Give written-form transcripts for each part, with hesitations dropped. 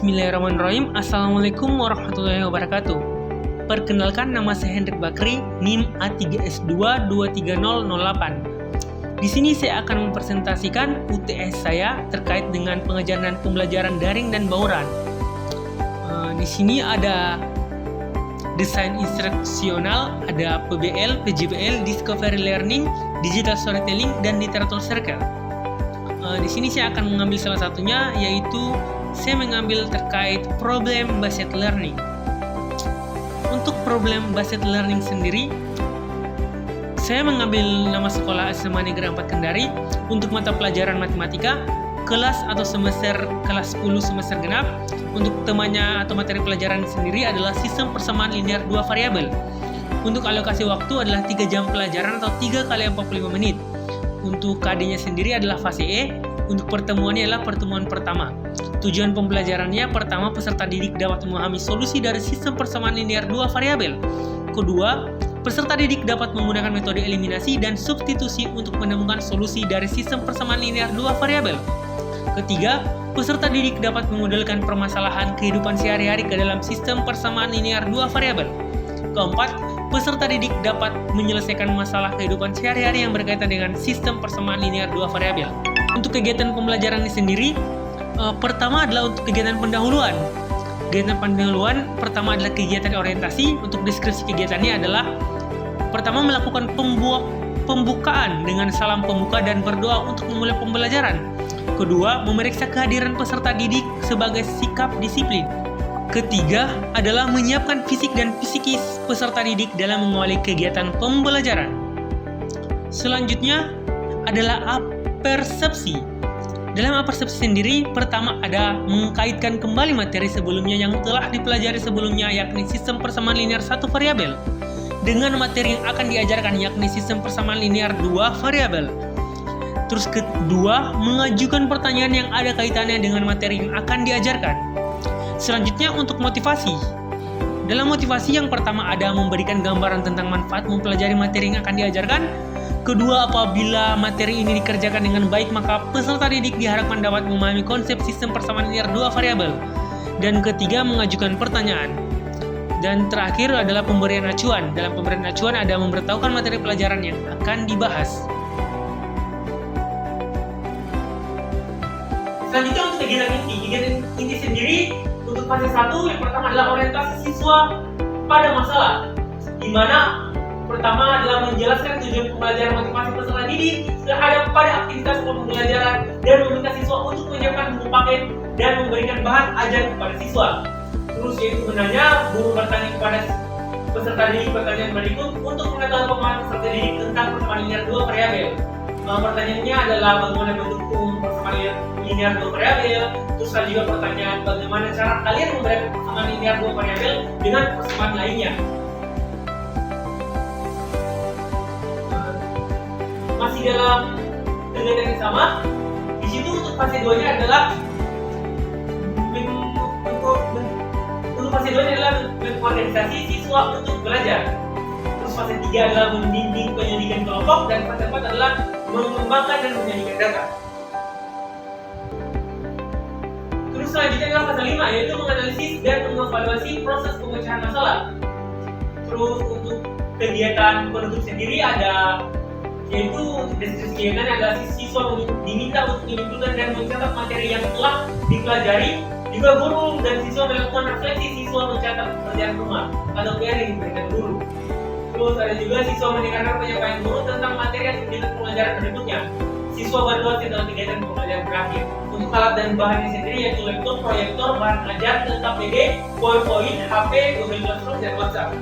Bismillahirrahmanirrahim. Assalamualaikum warahmatullahi wabarakatuh. Perkenalkan, nama saya Hendrik Bakri, NIM A3S2230008. Di sini saya akan mempresentasikan UTS saya terkait dengan pengajaran dan pembelajaran daring dan bauran. Di sini ada desain instruksional, ada PBL, PJBL, Discovery Learning, Digital Storytelling, dan Literature Circle. Di sini saya akan mengambil salah satunya, yaitu saya mengambil terkait problem based learning. Untuk problem based learning sendiri, saya mengambil nama sekolah SMA Negeri 4 Kendari untuk mata pelajaran matematika kelas atau semester kelas 10 semester genap. Untuk temanya atau materi pelajaran sendiri adalah sistem persamaan linear 2 variabel. Untuk alokasi waktu adalah 3 jam pelajaran atau 3 kali 45 menit. Untuk KD-nya sendiri adalah fase E. Untuk pertemuannya adalah pertemuan pertama. Tujuan pembelajarannya, pertama, peserta didik dapat memahami solusi dari sistem persamaan linear 2 variabel. Kedua, peserta didik dapat menggunakan metode eliminasi dan substitusi untuk menemukan solusi dari sistem persamaan linear 2 variabel. Ketiga, peserta didik dapat memodelkan permasalahan kehidupan sehari-hari ke dalam sistem persamaan linear 2 variabel. Keempat, peserta didik dapat menyelesaikan masalah kehidupan sehari-hari yang berkaitan dengan sistem persamaan linear 2 variabel. Untuk kegiatan pembelajaran ini sendiri, pertama adalah untuk kegiatan pendahuluan. Kegiatan pendahuluan pertama adalah kegiatan orientasi. Untuk deskripsi kegiatannya adalah pertama, melakukan pembukaan dengan salam pembuka dan berdoa untuk memulai pembelajaran. Kedua, memeriksa kehadiran peserta didik sebagai sikap disiplin. Ketiga adalah menyiapkan fisik dan psikis peserta didik dalam mengawali kegiatan pembelajaran. Selanjutnya adalah persepsi. Dalam persepsi sendiri, pertama ada mengkaitkan kembali materi sebelumnya yang telah dipelajari sebelumnya, yakni sistem persamaan linear 1 variabel, dengan materi yang akan diajarkan, yakni sistem persamaan linear 2 variabel. Terus kedua, mengajukan pertanyaan yang ada kaitannya dengan materi yang akan diajarkan. Selanjutnya untuk motivasi. Dalam motivasi yang pertama ada memberikan gambaran tentang manfaat mempelajari materi yang akan diajarkan. Kedua, apabila materi ini dikerjakan dengan baik, maka peserta didik diharapkan dapat memahami konsep sistem persamaan linear 2 variabel. Dan ketiga, mengajukan pertanyaan. Dan terakhir adalah pemberian acuan. Dalam pemberian acuan ada memberitahukan materi pelajaran yang akan dibahas. Selanjutnya untuk kegiatan inti sendiri, untuk fase 1 yang pertama adalah orientasi siswa pada masalah, di mana pertama adalah menjelaskan tujuan pembelajaran masing-masing peserta didik terhadap pada aktivitas pembelajaran dan meminta siswa untuk menyiapkan buku paket dan memberikan bahan ajar kepada siswa. Terus yaitu menanya, guru bertanya kepada peserta didik pertanyaan berikut untuk mengetahui pemahaman peserta didik tentang persamaan linear 2 variabel. Pertanyaannya adalah bagaimana bentuk persamaan linear 2 variabel. Terus ada juga pertanyaan bagaimana cara kalian membedakan persamaan linear 2 variabel dengan persamaan lainnya. Masih dalam kegiatan yang sama, di situ untuk fase 2-nya adalah untuk fase 2-nya adalah mengorganisasi siswa untuk belajar. Terus fase 3 adalah membimbing penyelidikan kelompok, dan fase 4 adalah mengembangkan dan menyajikan data. Terus selanjutnya adalah fase 5, yaitu menganalisis dan mengevaluasi proses pemecahan masalah. Terus untuk kegiatan penutup sendiri ada, yaitu untuk deskripsi kegiatan adalah siswa diminta untuk menyimpulkan dan mencatat materi yang telah dipelajari. Juga guru dan siswa melakukan refleksi, siswa mencatat pekerjaan rumah atau PR yang diberikan guru. Terus ada juga siswa mendengarkan penyampaian guru tentang materi yang kegiatan pembelajaran berikutnya. Siswa bantuan setelah kegiatan pembelajaran berakhir. Untuk alat dan bahannya sendiri yaitu laptop, proyektor, bahan ajar, tentang PD, PowerPoint, HP, Google Classroom, dan WhatsApp.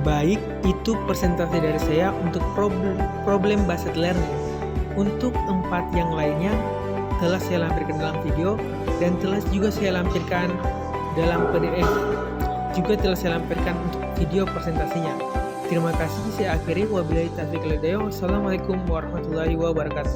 Baik, itu presentasi dari saya untuk problem based learning. Untuk 4 yang lainnya telah saya lampirkan dalam video dan telah juga saya lampirkan dalam PDF. Juga telah saya lampirkan untuk video presentasinya. Terima kasih, saya akhiri. Wabillahi taufiq wal hidayah. Wassalamualaikum warahmatullahi wabarakatuh.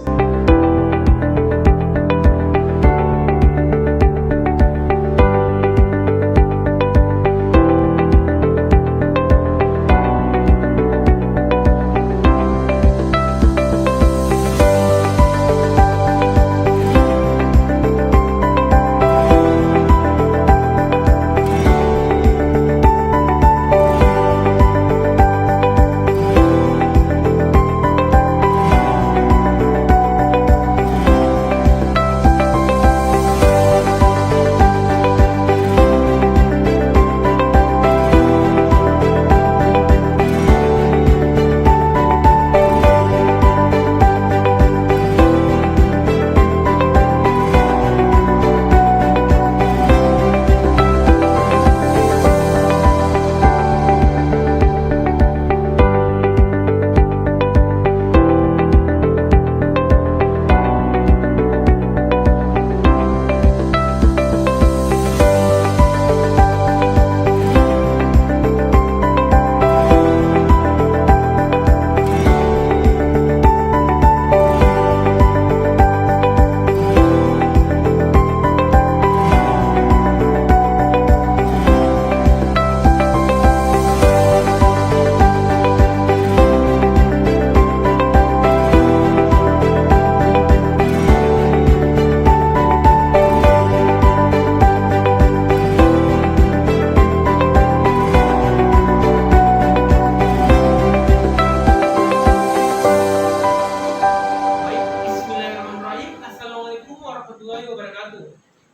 warahmatullahi wabarakatuh.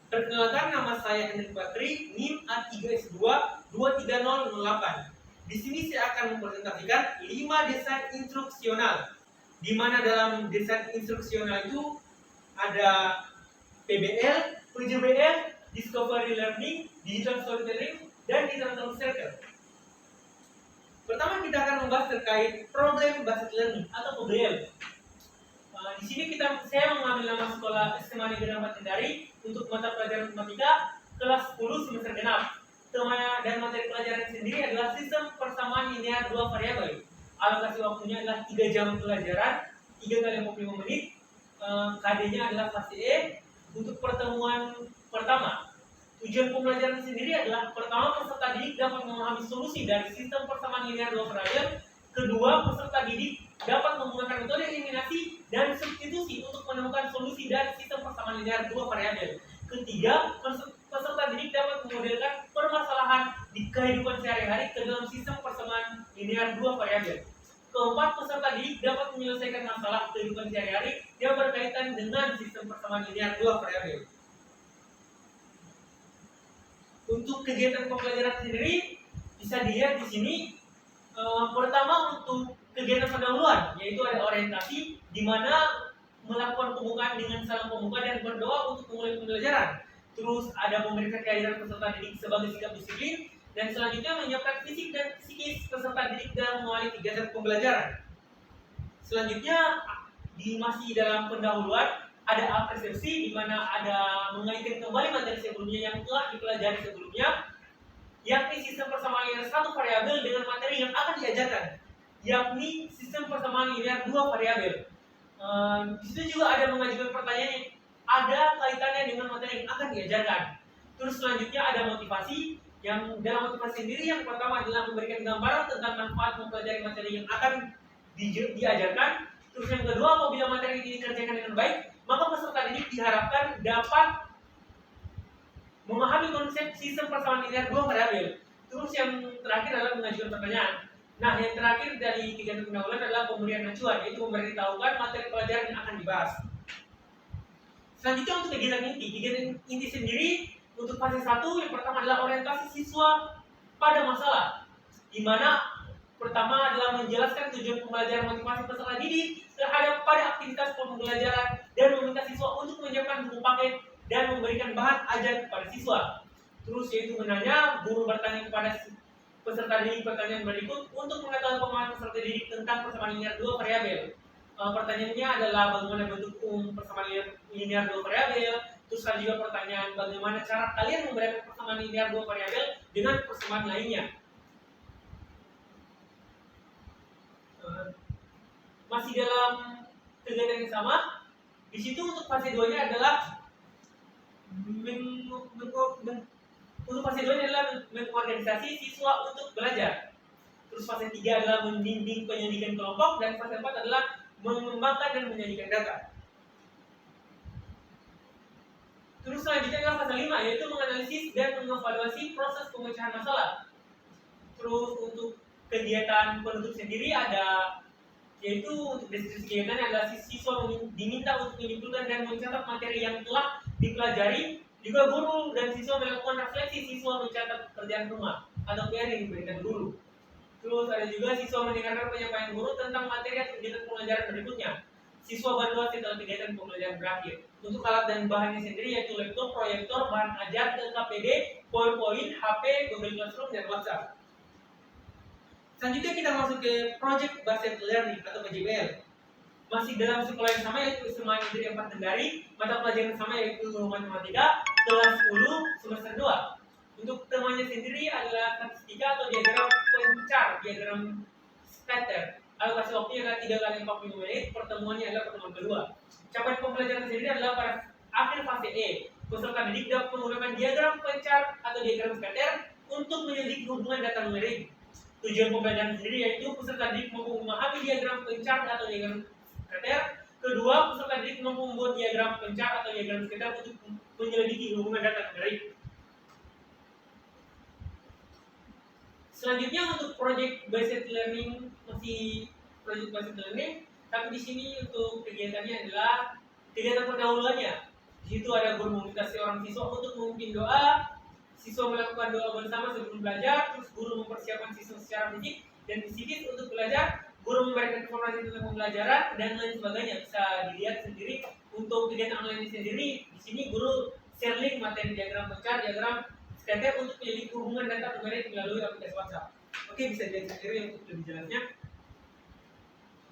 Perkenalkan, nama saya Hendrik Bakri, NIM A3S2 23008. Di sini saya akan mempresentasikan 5 desain instruksional, di mana dalam desain instruksional itu ada PBL, PJBL, Discovery Learning, Digital Storytelling, dan Digital Circle. Pertama kita akan membahas terkait Problem Based Learning atau PBL. Di sini saya mengambil nama sekolah SMA Negeri 4 Kendari untuk mata pelajaran matematika kelas 10 semester genap. Tema dan materi pelajaran sendiri adalah sistem persamaan linear 2 variabel. Alokasi waktunya adalah 3 jam pelajaran, 3 kali 45 menit. KD-nya adalah fase E. Untuk pertemuan pertama, tujuan pembelajaran sendiri adalah pertama, peserta didik dapat memahami solusi dari sistem persamaan linear 2 variabel. Kedua, peserta didik dapat menggunakan metode eliminasi dan substitusi untuk menemukan solusi dari sistem persamaan linear 2 variabel. Ketiga, peserta didik dapat memodelkan permasalahan di kehidupan sehari-hari ke dalam sistem persamaan linear 2 variabel. Keempat, peserta didik dapat menyelesaikan masalah kehidupan sehari-hari yang berkaitan dengan sistem persamaan linear 2 variabel. Untuk kegiatan pembelajaran sendiri bisa dilihat di sini. Pertama, untuk kegiatan pendahuluan, yaitu ada orientasi, di mana melakukan pembukaan dengan salam pembuka dan berdoa untuk memulai pembelajaran. Terus ada memberikan kehadiran peserta didik sebagai sikap disiplin, dan selanjutnya menyiapkan fisik dan psikis peserta didik dalam mengawali kegiatan pembelajaran. Selanjutnya masih dalam pendahuluan ada apresiasi, di mana ada mengaitkan kembali materi sebelumnya yang telah dipelajari sebelumnya, yakni sistem persamaan linear 1 variabel dengan materi yang akan diajarkan, yakni sistem persamaan linear 2 variabel. Di situ juga ada mengajukan pertanyaan yang ada kaitannya dengan materi yang akan diajarkan. Terus selanjutnya ada motivasi, yang dalam motivasi sendiri yang pertama adalah memberikan gambaran tentang manfaat mempelajari materi yang akan diajarkan. Terus yang kedua, apabila materi ini dikerjakan dengan baik, maka peserta didik diharapkan dapat memahami konsep sistem persamaan linear 2 variabel. Terus yang terakhir adalah mengajukan pertanyaan. Nah, yang terakhir dari kegiatan pendahuluan adalah pemberian acuan, yaitu memberitahukan materi pelajaran yang akan dibahas. Selanjutnya untuk kegiatan inti sendiri untuk fase 1 yang pertama adalah orientasi siswa pada masalah, di mana pertama adalah menjelaskan tujuan pembelajaran motivasi peserta didik terhadap pada aktivitas pembelajaran dan meminta siswa untuk menyiapkan buku paket dan memberikan bahan ajar kepada siswa. Terus yaitu menanya, guru bertanya kepada peserta didik pertanyaan berikut untuk mengetahui pemahaman peserta didik tentang persamaan linear 2 variabel. Pertanyaannya adalah bagaimana bentuk persamaan linear 2 variabel. Terus ada juga pertanyaan bagaimana cara kalian membedakan persamaan linear 2 variabel dengan persamaan lainnya. Masih dalam kegiatan yang sama, di situ untuk fase 2-nya adalah untuk fase 2 adalah mengorganisasi siswa untuk belajar. Terus fase 3 adalah membimbing penyelidikan kelompok, dan fase 4 adalah mengembangkan dan menyajikan data. Terus selanjutnya adalah fase 5, yaitu menganalisis dan mengevaluasi proses pemecahan masalah. Terus untuk kegiatan penutup sendiri ada, yaitu untuk deskripsi kegiatan adalah siswa diminta untuk menyimpulkan dan mencatat materi yang telah dipelajari. Juga guru dan siswa melakukan refleksi, siswa mencatat pekerjaan rumah atau PR yang diberikan guru. Terus ada juga siswa mendengarkan penyampaian guru tentang materi atau kegiatan pembelajaran berikutnya. Siswa berdoa setelah kegiatan pembelajaran berakhir. Untuk alat dan bahannya sendiri yaitu laptop, proyektor, bahan ajar, LKPD, PowerPoint, HP, Google Classroom, dan WhatsApp. Selanjutnya kita masuk ke Project Based Learning atau PJBL. Masih dalam sekolah yang sama yaitu SMA Negeri 4 Kendari, mata pelajaran sama yaitu matematika kelas 10 semester 2. Untuk temanya sendiri adalah statistika atau diagram pencar, diagram scatter. Alokasi waktunya adalah 3 kali 45 menit, pertemuannya adalah pertemuan kedua. Capaian pembelajaran sendiri adalah pada akhir fase E. Peserta didik dapat menggunakan diagram pencar atau diagram scatter untuk menyelidiki hubungan data numerik. Tujuan pembelajaran sendiri yaitu peserta didik mampu memahami diagram pencar atau diagram scatter. Kedua, peserta didik mampu membuat diagram pencar atau diagram scatter untuk menyelidiki hubungan data numerik. Selanjutnya untuk project based learning, masih project based learning, tapi di sini untuk kegiatannya adalah kegiatan pendahuluannya. Di Di situ ada guru meminta seorang siswa untuk memimpin doa, siswa melakukan doa bersama sebelum belajar, terus guru mempersiapkan siswa secara fisik dan psikis untuk belajar, guru memberikan informasi tentang pembelajaran dan lain sebagainya. Bisa dilihat sendiri untuk kegiatan online ini sendiri. Di sini guru share link materi diagram pecah, diagram scatter untuk menyelidiki hubungan data numerik melalui aplikasi WhatsApp. Oke, bisa dilihat sendiri untuk lebih jelasnya.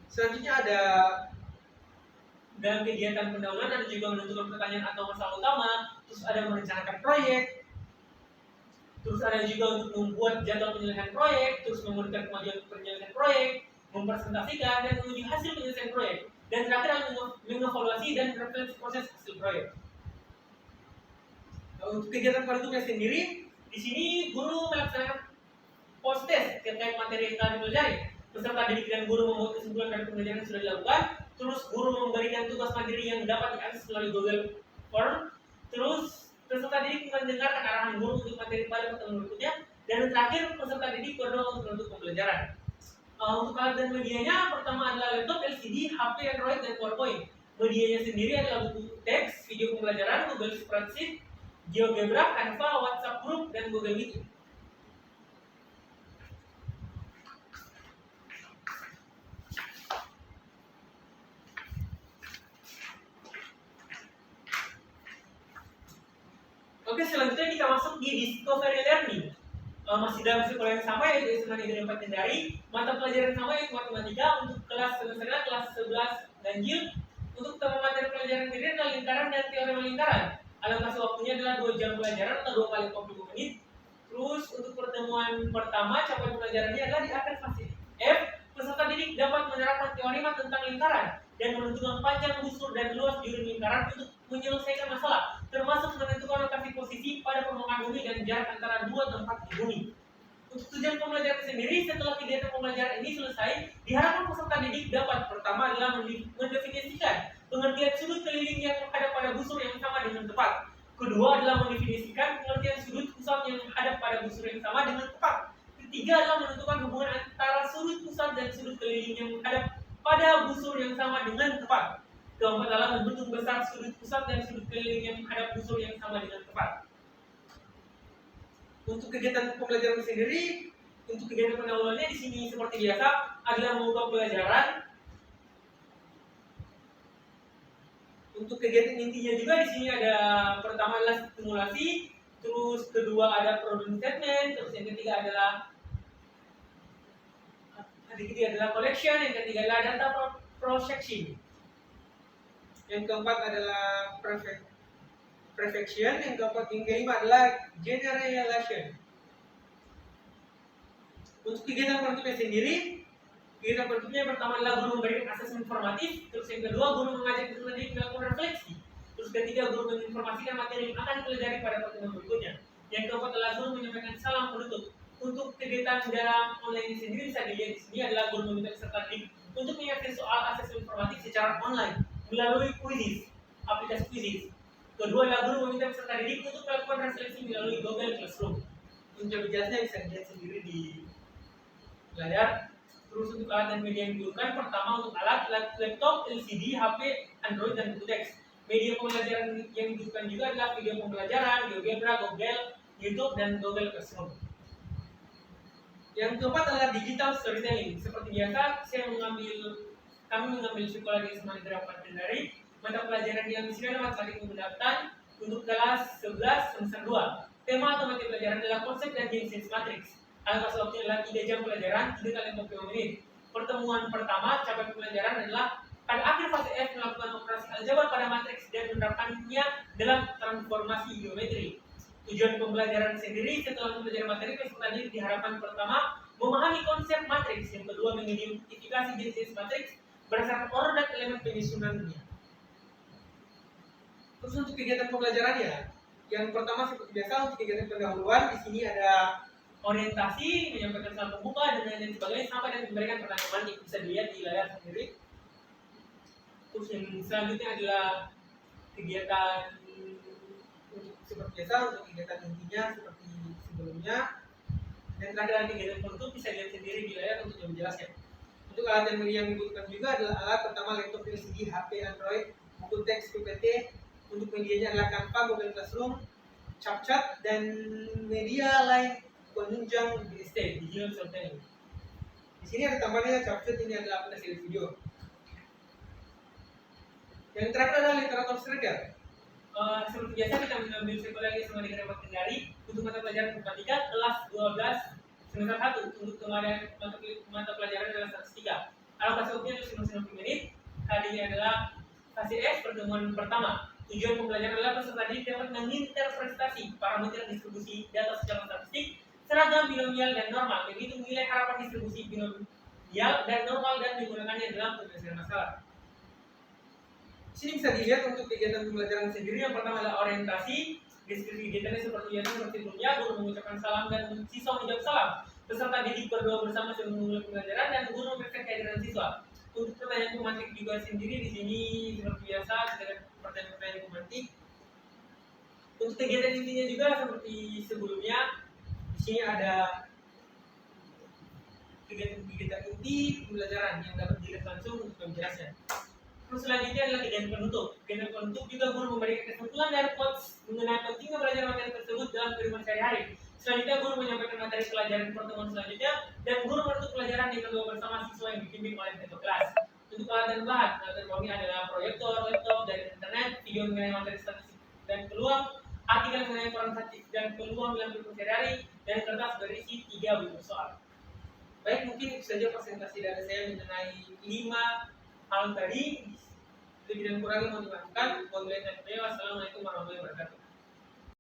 Selanjutnya ada dalam kegiatan pendahuluan ada juga menentukan pertanyaan atau masalah utama, terus ada merencanakan proyek, terus ada juga untuk membuat jadwal penyelesaian proyek, terus memonitor kemajuan penyelesaian proyek, mempresentasikan dan menguji hasil penyelesaian proyek, dan terakhir mengevaluasi dan refleksi proses hasil proyek. Untuk kegiatan pendahuluan sendiri, di sini guru melaksanakan post test terkait materi yang telah dipelajari. Peserta didik dan guru membuat kesimpulan dari pembelajaran yang sudah dilakukan. Terus guru memberikan tugas mandiri yang dapat diakses melalui Google Form. Terus peserta didik mendengarkan arahan guru untuk materi pada pertemuan berikutnya. Dan terakhir peserta didik berdoa untuk menutup pembelajaran. Untuk alat dan medianya, pertama adalah laptop, LCD, HP, Android, dan PowerPoint. Medianya sendiri adalah buku teks, video pembelajaran, Google Spreadsheet, GeoGebra, Canva, WhatsApp Group, dan Google Meet. Oke, selanjutnya kita masuk di discovery learning. Masih dalam sekolah yang sama, yaitu SMA Negeri 4 Kendari. Mata pelajaran sama yaitu matematika untuk kelas semesternya kelas 11 ganjil. Untuk tema materi pelajaran sendiri adalah lingkaran dan teorema lingkaran. Alokasi waktunya adalah 2 jam pelajaran atau 2 kali 45 menit. Terus untuk pertemuan pertama capaian pelajarannya adalah di akhir fase F. Peserta didik dapat menerapkan teorema tentang lingkaran dan menentukan panjang, busur, dan luas juru lingkaran untuk menyelesaikan masalah, termasuk menentukan lokasi posisi pada permukaan bumi dan jarak antara dua tempat di bumi. Untuk tujuan pembelajaran sendiri, setelah kegiatan pembelajaran ini selesai, diharapkan peserta didik dapat pertama adalah mendefinisikan pengertian sudut keliling yang menghadap pada busur yang sama dengan tepat. Kedua adalah mendefinisikan pengertian sudut pusat yang menghadap pada busur yang sama dengan tepat. Ketiga adalah menentukan hubungan antara sudut pusat dan sudut keliling yang menghadap pada busur yang sama dengan tepat. Keempat adalah membentuk besar sudut pusat dan sudut keliling yang menghadap busur yang sama dengan tepat. Untuk kegiatan pembelajaran sendiri, untuk kegiatan pendahuluannya di sini seperti biasa adalah membuka pelajaran. Untuk kegiatan intinya juga di sini ada pertama adalah simulasi, terus kedua ada problem statement, terus yang ketiga adalah collection, yang ketiga adalah data projection. Yang keempat adalah perfection, yang kelima adalah generalization. Untuk kegiatan penutupnya sendiri, kegiatan penutupnya yang pertama adalah guru memberikan asesmen informatif, terus yang kedua guru mengajak peserta didik melakukan refleksi, terus ketiga guru menginformasikan materi yang akan dipelajari pada pertemuan berikutnya. Yang keempat adalah guru menyampaikan salam penutup. Untuk kegiatan dalam online ini sendiri bisa dilihat di sini adalah guru meminta peserta didik untuk mengakses soal asesmen informatif secara online melalui quizzes, aplikasi quizzes. Kedua adalah guru meminta peserta didik untuk melakukan refleksi melalui Google Classroom. Untuk lebih jelasnya bisa dilihat sendiri di layar. Terus untuk alat dan media yang digunakan, pertama untuk alat laptop, LCD, HP, Android, dan buku teks. Media pembelajaran yang digunakan juga adalah video pembelajaran, GeoGebra, Google, YouTube, dan Google Classroom. Yang keempat adalah digital storytelling. Seperti biasa, kami mengambil sekolah di SMA Negeri 4 Kendari. Mata pelajaran yang di sini adalah matematika pendapatan untuk kelas 11 semester 2. Tema atau materi pelajaran adalah konsep dan jenis matriks. Alokasi waktunya adalah 3 jam pelajaran, 3 kali 45 menit. Pertemuan pertama capaian pelajaran adalah pada akhir fase F melakukan operasi aljabar pada matriks dan menerapkannya dalam transformasi geometri. Tujuan pembelajaran sendiri setelah mempelajari materi peserta didik diharapkan pertama memahami konsep matriks, yang kedua mengidentifikasi jenis matriks berdasarkan order dan elemen penyusunannya. Terus untuk kegiatan pembelajarannya, yang pertama seperti biasa untuk kegiatan pendahuluan di sini ada orientasi, menyampaikan salam pembuka dan lain sebagainya sampai dan memberikan pertanyaan yang bisa dilihat di layar sendiri. Terus yang selanjutnya adalah kegiatan seperti biasa untuk kegiatan intinya seperti sebelumnya, dan terakhir ada kegiatan penutup bisa dilihat sendiri di layar untuk menjelaskan. Untuk alat dan media yang dibutuhkan juga adalah alat pertama laptop, LCD, HP, Android, buku teks, PPT, Untuk medianya adalah Canva, Google Classroom, CapCut, dan media lain penunjang BST, Digital Storytelling. Di sini ada tambahnya CapCut, ini adalah aplikasi video. Yang terakhir adalah literatur striker. Seperti biasa kita mengambil psikologi sama dengan materi untuk mata pelajaran matematika kelas 12 semester 1 untuk mata pelajaran adalah statistika. Alokasi waktunya adalah 90 menit. Tadinya adalah fase S pertemuan pertama. Tujuan pembelajaran adalah peserta didik dapat menginterpretasi parameter distribusi data secara statistik, seragam binomial dan normal. Begitu menilai harapan distribusi binomial dan normal dan menggunakannya dalam penyelesaian masalah. Sini bisa dilihat untuk kegiatan pembelajaran sendiri. Yang pertama adalah orientasi. Deskripsi kegiatannya seperti biasa seperti sebelumnya, guru mengucapkan salam dan siswa menjawab salam. Peserta didik berdoa bersama sebelum memulai pembelajaran dan guru memeriksa kehadiran siswa. Untuk pertanyaan pemantik juga sendiri di sini seperti biasa dengan pertanyaan pemantik. Untuk kegiatan intinya juga seperti sebelumnya. Di sini ada kegiatan inti pembelajaran yang dapat dilihat langsung untuk penjelasan. Terus selanjutnya adalah kegiatan penutup. Kegiatan penutup juga guru memberikan kesimpulan dan quotes mengenai pentingnya belajar materi tersebut dalam kehidupan sehari-hari. Selanjutnya guru menyampaikan materi pelajaran di pertemuan selanjutnya dan guru menutup pelajaran yang kedua bersama siswa yang dibimbing oleh ketua kelas. Untuk alat dan bahan, kami adalah proyektor, laptop, dari internet, video mengenai materi statistik dan peluang, artikel mengenai peran statistik dan peluang dalam kehidupan sehari-hari, dan kertas berisi 3 buku soal. Baik, mungkin itu saja presentasi dari saya mengenai 5 hal tadi. Lebih dan kurangnya mohon dimaafkan. Wassalamualaikum warahmatullahi wabarakatuh.